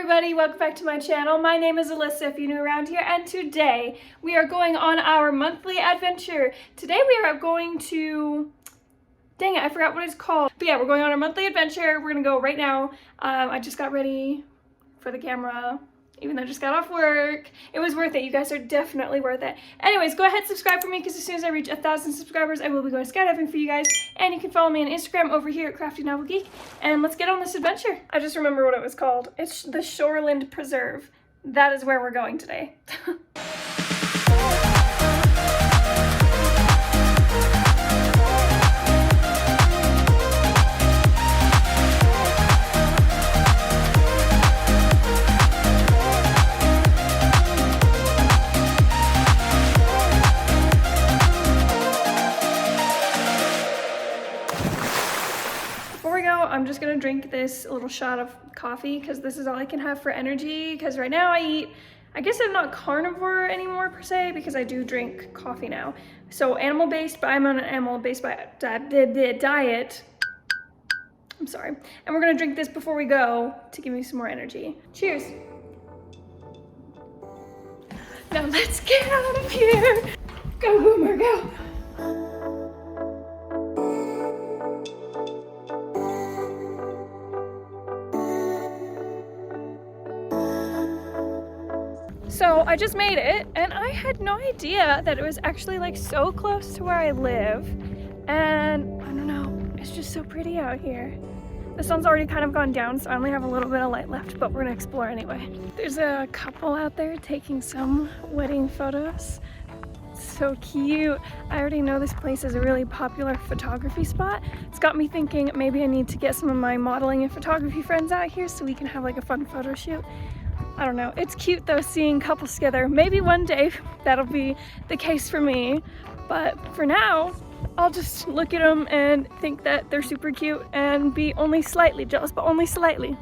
everybody, welcome back to my channel. My name is Alyssa if you're new around here, and today we are going on our monthly adventure. Today we are going to, dang it, I forgot what it's called. But yeah, we're going on our monthly adventure. We're gonna go right now. I just got ready for the camera, even though I just got off work. It was worth it. You guys are definitely worth it. Anyways, go ahead, subscribe for me, because as soon as I reach 1,000 subscribers, I will be going skydiving for you guys. And you can follow me on Instagram over here at Crafty Novel Geek. And let's get on this adventure. I just remember what it was called. It's the Shoreland Preserve. That is where we're going today. I'm just gonna drink this little shot of coffee because this is all I can have for energy, because right now I guess I'm not carnivore anymore per se, because I do drink coffee now. So animal-based, but I'm on an animal-based diet. I'm sorry. And we're gonna drink this before we go to give me some more energy. Cheers. Now let's get out of here. Go Boomer, go. So I just made it, and I had no idea that it was actually like so close to where I live. And I don't know, it's just so pretty out here. The sun's already kind of gone down, so I only have a little bit of light left, but we're gonna explore anyway. There's a couple out there taking some wedding photos. So cute. I already know this place is a really popular photography spot. It's got me thinking maybe I need to get some of my modeling and photography friends out here so we can have like a fun photo shoot. I don't know. It's cute though, seeing couples together. Maybe one day that'll be the case for me, but for now, I'll just look at them and think that they're super cute and be only slightly jealous, but only slightly.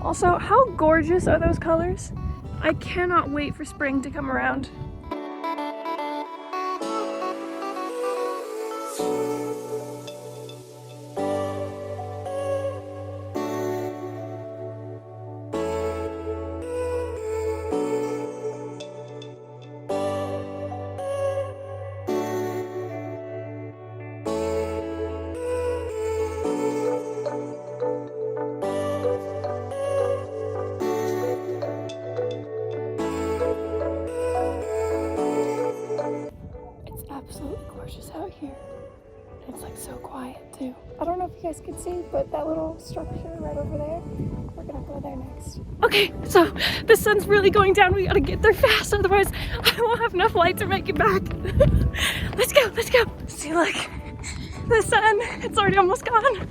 Also, how gorgeous are those colors? I cannot wait for spring to come around. Gorgeous out here. It's like so quiet too. I don't know if you guys can see, but that little structure right over there, we're gonna go there next. Okay, so the sun's really going down. We gotta get there fast, otherwise I won't have enough light to make it back. Let's go, let's go. See, look, the sun, it's already almost gone.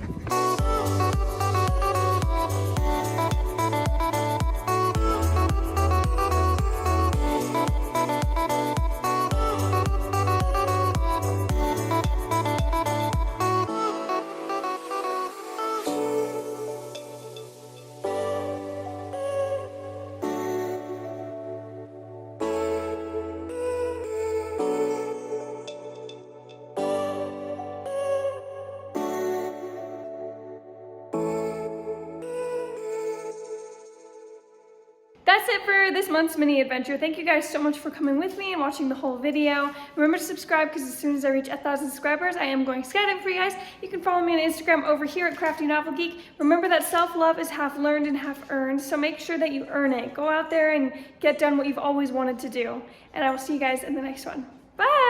That's it for this month's mini adventure. Thank you guys so much for coming with me and watching the whole video. Remember to subscribe, because as soon as I reach 1,000 subscribers, I am going skydiving for you guys. You can follow me on Instagram over here at Crafty Novel Geek. Remember that self-love is half learned and half earned, so make sure that you earn it. Go out there and get done what you've always wanted to do. And I will see you guys in the next one. Bye!